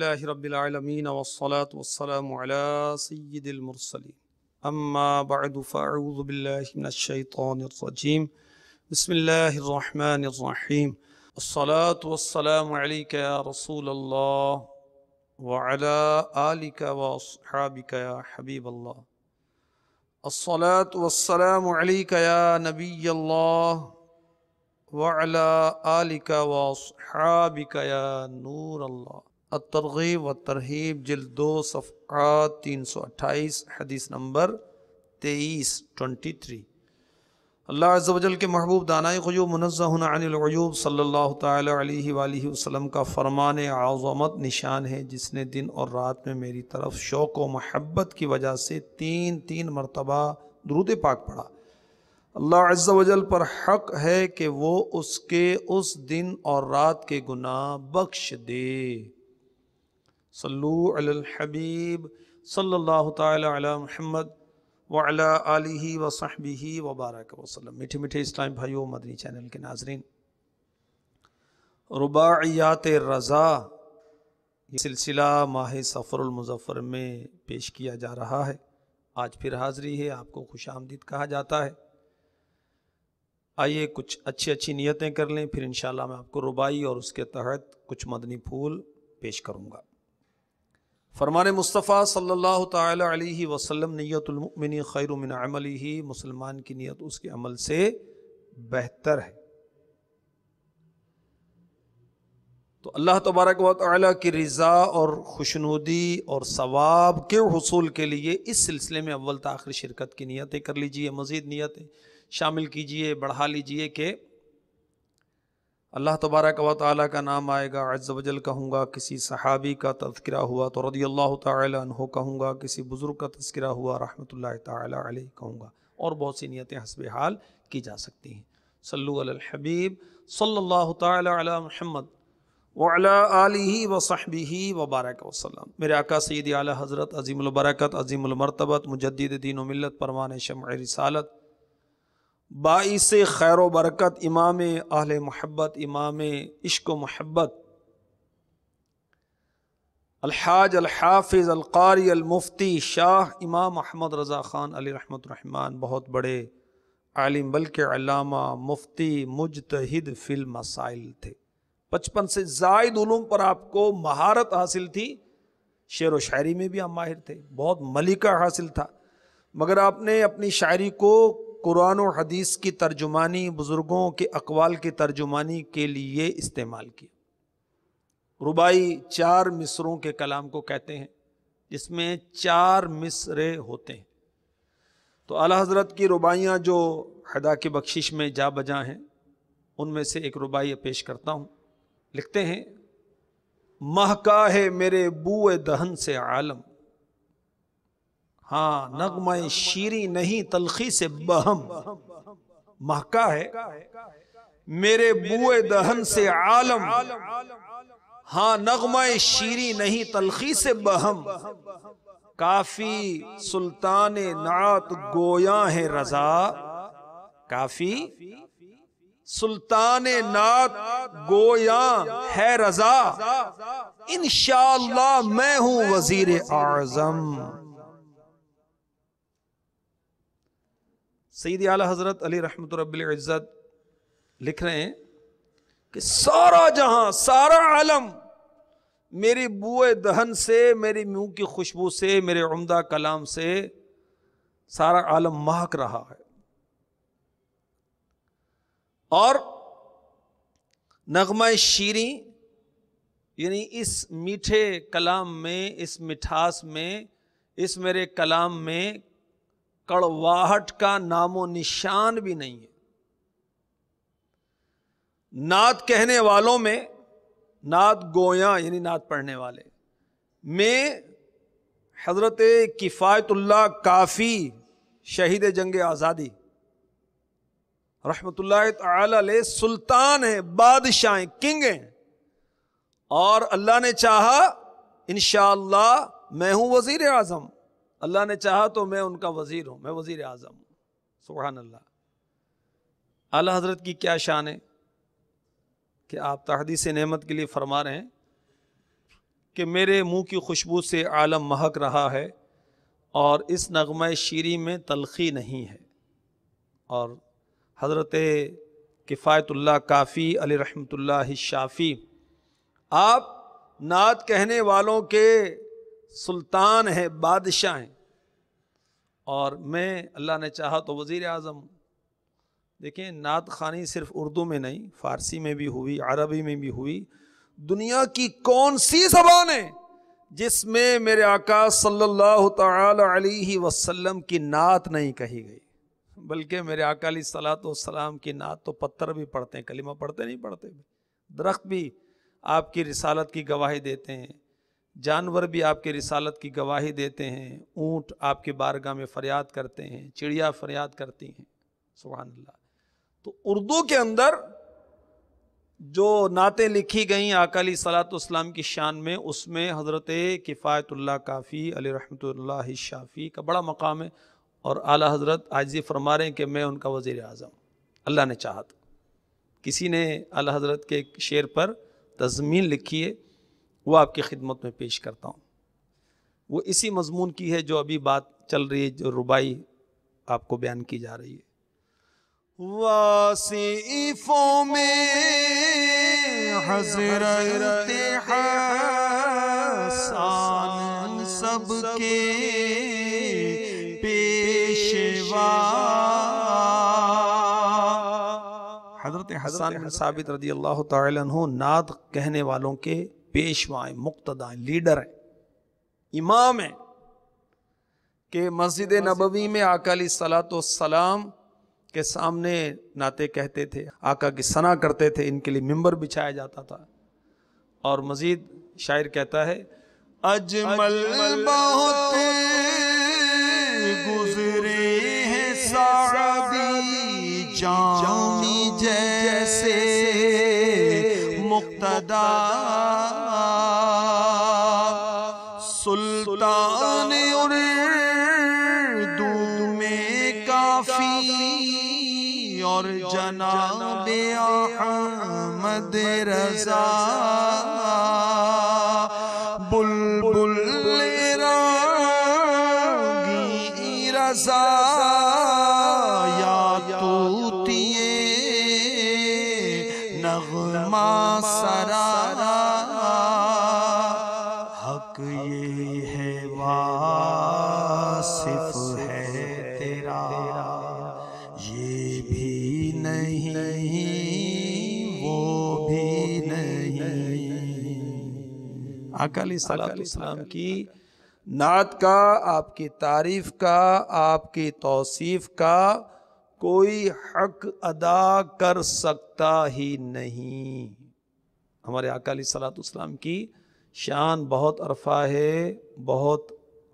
لله رب العالمين والصلاة والسلام على سيد المرسلين أما بعد فأعوذ بالله من الشيطان الرجيم بسم الله الرحمن الرحيم الصلاة والسلام عليك يا رسول الله وعلى آلك وأصحابك يا حبيب الله الصلاة والسلام عليك يا نبي الله وعلى آلك وأصحابك يا نور الله الترغیب والترہیب جلد 2 صفحہ 328 حدیث نمبر 23 اللہ عز و جل کے محبوب دانائے غیوب منزہ عن العیوب صلی اللہ تعالی علیہ وآلہ وسلم کا فرمان عظمت نشان ہے جس نے دن اور رات میں میری طرف شوق و محبت کی وجہ سے تین مرتبہ درود پاک پڑھا۔ اللہ عز و جل پر حق ہے کہ وہ اس کے اس دن اور رات کے گناہ بخش دے۔ صلو علی الحبیب صلی اللہ تعالی علی محمد وعلی آلہ وصحبہ وبارک وسلم۔ میٹھے میٹھے اسلام بھائیوں، مدنی چینل کے ناظرین، رباعیات رضا یہ سلسلہ ماہ سفر المظفر میں پیش کیا جا رہا ہے۔ آج پھر حاضری ہے، آپ کو خوش آمدید کہا جاتا ہے۔ آئیے کچھ اچھی نیتیں کر لیں، پھر انشاءاللہ میں آپ کو رباعی اور اس کے تحت کچھ مدنی پھول پیش کروں گا۔ فرمان مصطفیٰ صلی اللہ تعالی علیہ وسلم نیت المؤمن خیر من عملہ، مسلمان کی نیت اس کے عمل سے بہتر ہے۔ تو اللہ تبارک و تعالی کی رضا اور خوشنودی اور ثواب کے حصول کے لیے اس سلسلے میں اول تاخیر شرکت کی نیتیں کر لیجئے، مزید نیتیں شامل کیجئے، بڑھا لیجئے کہ اللہ تبارک و تعالیٰ کا نام آئے گا، عز و جل کہوں گا، کسی صحابی کا تذکرہ ہوا تو رضی اللہ تعالی عنہ کہوں گا، کسی بزرگ کا تذکرہ ہوا رحمۃ اللہ تعالی علیہ کہوں گا، اور بہت سی نیتیں حسب حال کی جا سکتی ہیں۔ صلو علی الحبیب صلی اللہ تعالی علی محمد وعلی آلہ وصحبہ وبارک وسلم۔ میرے آقا سیدی اعلیٰ حضرت عظیم البرکت عظیم المرتبت مجدد دین و ملت پروان شمع رسالت باعث خیر و برکت امام اہل محبت امام عشق و محبت الحاج الحافظ القاری المفتی شاہ امام احمد رضا خان علی رحمت الرحمن، بہت بڑے عالم بلکہ علامہ مفتی مجتہد فی المسائل تھے۔ 55 سے زائد علوم پر آپ کو مہارت حاصل تھی، شعر و شاعری میں بھی آپ ماہر تھے، بہت ملکہ حاصل تھا، مگر آپ نے اپنی شاعری کو قرآن و حدیث کی ترجمانی، بزرگوں کے اقوال کی ترجمانی کے لیے استعمال کیا۔ رباعی 4 مصروں کے کلام کو کہتے ہیں، جس میں 4 مصرے ہوتے ہیں۔ تو اعلیٰ حضرت کی رباعیاں جو خدا کی بخشش میں جا بجا ہیں، ان میں سے ایک رباعی پیش کرتا ہوں۔ لکھتے ہیں، مہکا ہے میرے بوئے دہن سے عالم، ہاں نغمہ شیریں نہیں تلخی سے بہم۔ مہکا ہے میرے بوئے دہن سے عالم، ہاں نغمہ شیریں نہیں تلخی سے بہم۔ کافی سلطان نعت گویاں ہے رضا، کافی سلطان نعت گویاں ہے رضا، انشاءاللہ میں ہوں وزیر اعظم۔ سیدی اعلیٰ حضرت علی رحمت رب العزت لکھ رہے ہیں کہ سارا جہاں، سارا عالم میری بوئے دہن سے، میری منہ کی خوشبو سے، میرے عمدہ کلام سے سارا عالم مہک رہا ہے، اور نغمہ شیریں یعنی اس میٹھے کلام میں، اس مٹھاس میں، اس میرے کلام میں کڑواہٹ کا نام و نشان بھی نہیں ہے۔ نعت کہنے والوں میں، نعت گویاں یعنی نعت پڑھنے والے میں حضرت کفایت اللہ کافی شہید جنگ آزادی رحمت اللہ تعالی علیہ سلطان ہیں، بادشاہ ہیں، کنگ ہیں، اور اللہ نے چاہا انشاءاللہ میں ہوں وزیر اعظم، اللہ نے چاہا تو میں ان کا وزیر ہوں، میں وزیر اعظم ہوں۔ سبحان اللہ۔ اعلیٰ حضرت کی کیا شان ہے کہ آپ تحدیث نعمت کے لیے فرما رہے ہیں کہ میرے منہ کی خوشبو سے عالم مہک رہا ہے اور اس نغمہ شیری میں تلخی نہیں ہے. اور حضرت کفایت اللہ کافی علیہ رحمۃ اللہ الشافی، آپ نعت کہنے والوں کے سلطان ہیں، بادشاہ ہیں. اور میں اللہ نے چاہا تو وزیر اعظم. دیکھیں نعت خوانی صرف اردو میں نہیں، فارسی میں بھی ہوئی، عربی میں بھی ہوئی. دنیا کی کون سی زبان ہے جس میں میرے آقا صلی اللہ تعالی علیہ وسلم کی نعت نہیں کہی گئی؟ بلکہ میرے آقا علیہ الصلوۃ والسلام کی نعت تو پتھر بھی پڑھتے ہیں، کلمہ پڑھتے نہیں پڑھتے، درخت بھی آپ کی رسالت کی گواہی دیتے ہیں، جانور بھی آپ کی رسالت کی گواہی دیتے ہیں، اونٹ آپ کی بارگاہ میں فریاد کرتے ہیں، چڑیا فریاد کرتی ہیں. سبحان اللہ. تو اردو کے اندر جو نعتیں لکھی گئیں آقا علیہ الصلوۃ والسلام کی شان میں، اس میں حضرت کفایت اللہ کافی علیہ رحمۃ اللہ الشافی کا بڑا مقام ہے. اور اعلیٰ حضرت عاجزی فرما رہے ہیں کہ میں ان کا وزیر اعظم، اللہ نے چاہا تو. کسی نے اعلیٰ حضرت کے ایک شعر پر تضمین لکھی ہے، وہ آپ کی خدمت میں پیش کرتا ہوں. وہ اسی مضمون کی ہے جو ابھی بات چل رہی ہے، جو ربائی آپ کو بیان کی جا رہی ہے. واصفوں میں حضرت حسن سب کے پیشوا، حضرت حسن بن ثابت رضی اللہ تعالی عنہ نعت کہنے والوں کے پیشوا ہیں، مقتدا ہیں، لیڈر ہیں، امام ہیں. کہ مسجد نبوی میں آقا علیہ الصلوۃ والسلام کے سامنے نعتیں کہتے تھے، آقا کی ثنا کرتے تھے، ان کے لیے ممبر بچھایا جاتا تھا. اور مزید شاعر کہتا ہے اجمل بہت گزرے ہیں سعدی جامی جیسے مقتدا، سلطان اردو میں کافی اور جناب احمد رضا، بلبل راگی رضا یا طوطیے نغمہ سرا، حق یہ ہے واصف ہے تیرا، یہ بھی نہیں وہ بھی نہیں. آقا علیہ السلام کی نعت کا، آپ کی تعریف کا، آپ کی توصیف کا کوئی حق ادا کر سکتا ہی نہیں. ہمارے آقا علیہ السلام کی شان بہت عرفہ ہے، بہت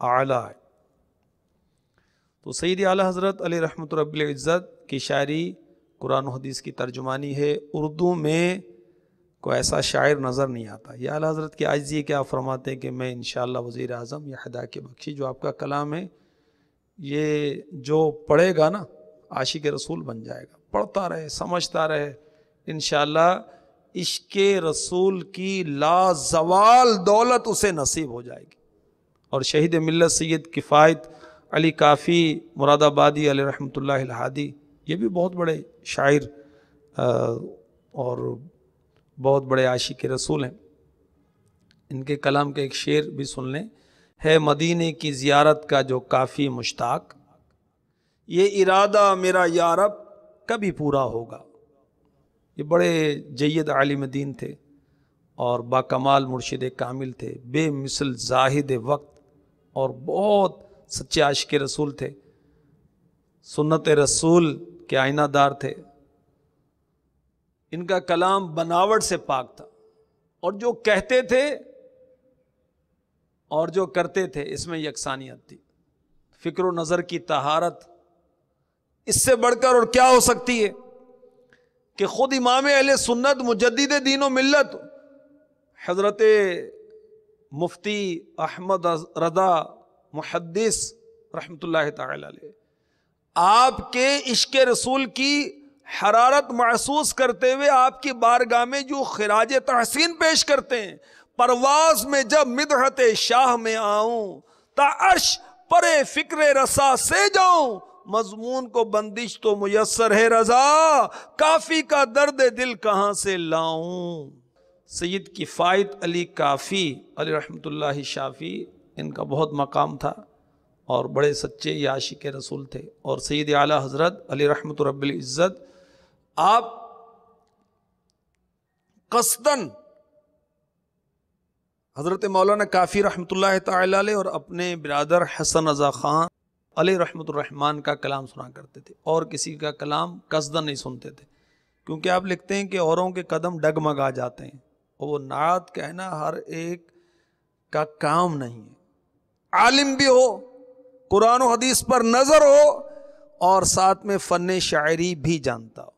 اعلیٰ ہے. تو سیدی اعلیٰ حضرت علیہ رحمۃ رب العزت کی شاعری قرآن و حدیث کی ترجمانی ہے. اردو میں کوئی ایسا شاعر نظر نہیں آتا. یہ اعلیٰ حضرت کی عاجزی کیا فرماتے ہیں کہ میں انشاءاللہ وزیر اعظم یہ ہدا کے بخشی جو آپ کا کلام ہے، یہ جو پڑھے گا نا عاشق رسول بن جائے گا، پڑھتا رہے، سمجھتا رہے، انشاءاللہ عشق رسول کی لازوال دولت اسے نصیب ہو جائے گی. اور شہید ملت سید کفایت علی کافی مراد آبادی علیہ رحمۃ اللہ الہادی، یہ بھی بہت بڑے شاعر اور بہت بڑے عاشق رسول ہیں. ان کے کلام کے ایک شعر بھی سن لیں. ہے مدینے کی زیارت کا جو کافی مشتاق، یہ ارادہ میرا یا رب کبھی پورا ہوگا. یہ بڑے جید عالم دین تھے اور باکمال مرشد کامل تھے، بے مثل زاہد وقت اور بہت سچے عاشق رسول تھے، سنت رسول کے آئینہ دار تھے. ان کا کلام بناوٹ سے پاک تھا، اور جو کہتے تھے اور جو کرتے تھے اس میں یکسانیت تھی. فکر و نظر کی طہارت اس سے بڑھ کر اور کیا ہو سکتی ہے کہ خود امام اہل سنت مجدد دین و ملت حضرت مفتی احمد رضا محدث رحمۃ اللہ تعالی علیہ آپ کے عشق رسول کی حرارت محسوس کرتے ہوئے آپ کی بارگاہ میں جو خراج تحسین پیش کرتے ہیں، پرواز میں جب مدحت شاہ میں آؤں، تا عرش پرے فکر رسا سے جاؤں، مضمون کو بندش تو میسر ہے رضا، کافی کا درد دل کہاں سے لاؤں۔ سید کفایت علی کافی علی رحمۃ اللہ شافی، ان کا بہت مقام تھا اور بڑے سچے یہ عاشق رسول تھے۔ اور سید اعلیٰ حضرت علی رحمۃ رب العزت، آپ قصداً حضرت مولانا کافی رحمۃ اللہ تعالی علیہ اور اپنے برادر حسن رضا خان علیہ رحمۃ الرحمن کا کلام سنا کرتے تھے، اور کسی کا کلام قصداً نہیں سنتے تھے، کیونکہ آپ لکھتے ہیں کہ اوروں کے قدم ڈگمگا جاتے ہیں، اور وہ نعت کہنا ہر ایک کا کام نہیں ہے۔ عالم بھی ہو، قرآن و حدیث پر نظر ہو، اور ساتھ میں فن شاعری بھی جانتا ہو۔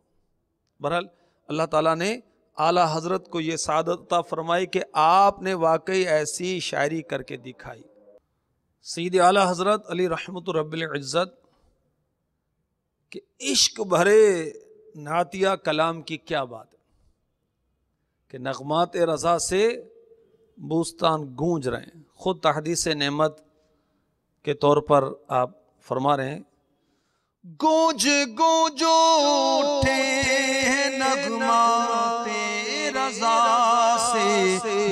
بہرحال اللہ تعالیٰ نے اعلیٰ حضرت کو یہ سعادت عطا فرمائی کہ آپ نے واقعی ایسی شاعری کر کے دکھائی۔ سید اعلیٰ حضرت علی رحمۃ رب العزت کہ عشق بھرے نعتیہ کلام کی کیا بات ہے کہ نغمات رضا سے بوستان گونج رہے ہیں۔ خود تحدیث نعمت کے طور پر آپ فرما رہے ہیں، گونج گونج اٹھے ہیں نغمات رضا سے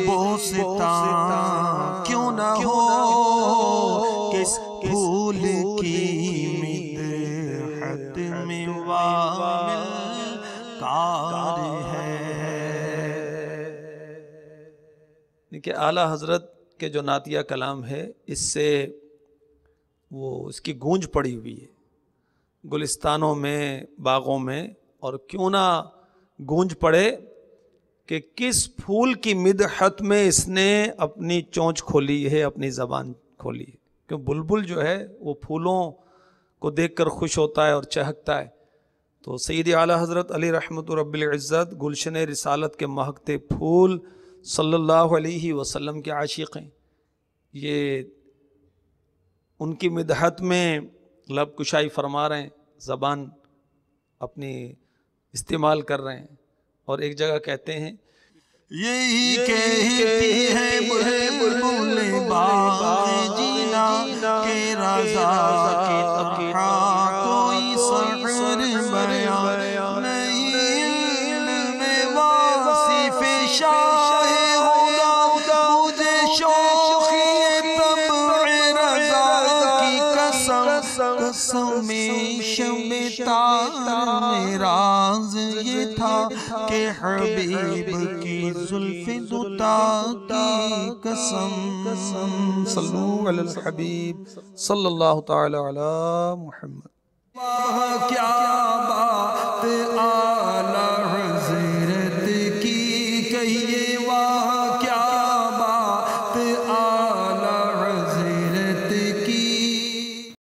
بوستان، کیوں نہ ہو کس پھول کی مدحت میں وامل کار ہے۔ کہ اعلیٰ حضرت کے جو نعتیہ کلام ہے، اس سے وہ اس کی گونج پڑی ہوئی ہے گلستانوں میں، باغوں میں، اور کیوں نہ گونج پڑے کہ کس پھول کی مدحت میں اس نے اپنی چونچ کھولی ہے، اپنی زبان کھولی ہے۔ کہ بلبل جو ہے وہ پھولوں کو دیکھ کر خوش ہوتا ہے اور چہکتا ہے، تو سید اعلیٰ حضرت علی رحمۃ رب العزت گلشن رسالت کے مہکتے پھول صلی اللہ علیہ وسلم کے عاشق ہیں۔ یہ ان کی مدحت میں لب کشائی فرما رہے ہیں، زبان اپنی استعمال کر رہے ہیں، اور ایک جگہ کہتے ہیں، یہی کہتی ہے بلبل باغ جینا کہ رضا کی طرح کوئی سحر بیان نہیں، علم واصف شاہ ہدا مجھے شوخی طبع رضا کی قسم شب تار میں راز یہ تھا کہ حبیب کی زلف دوتا کی قسم۔ صلو علی الحبیب صلی اللہ تعالی علی محمد۔ کیا بات اعلیٰ حضرت کی کہیے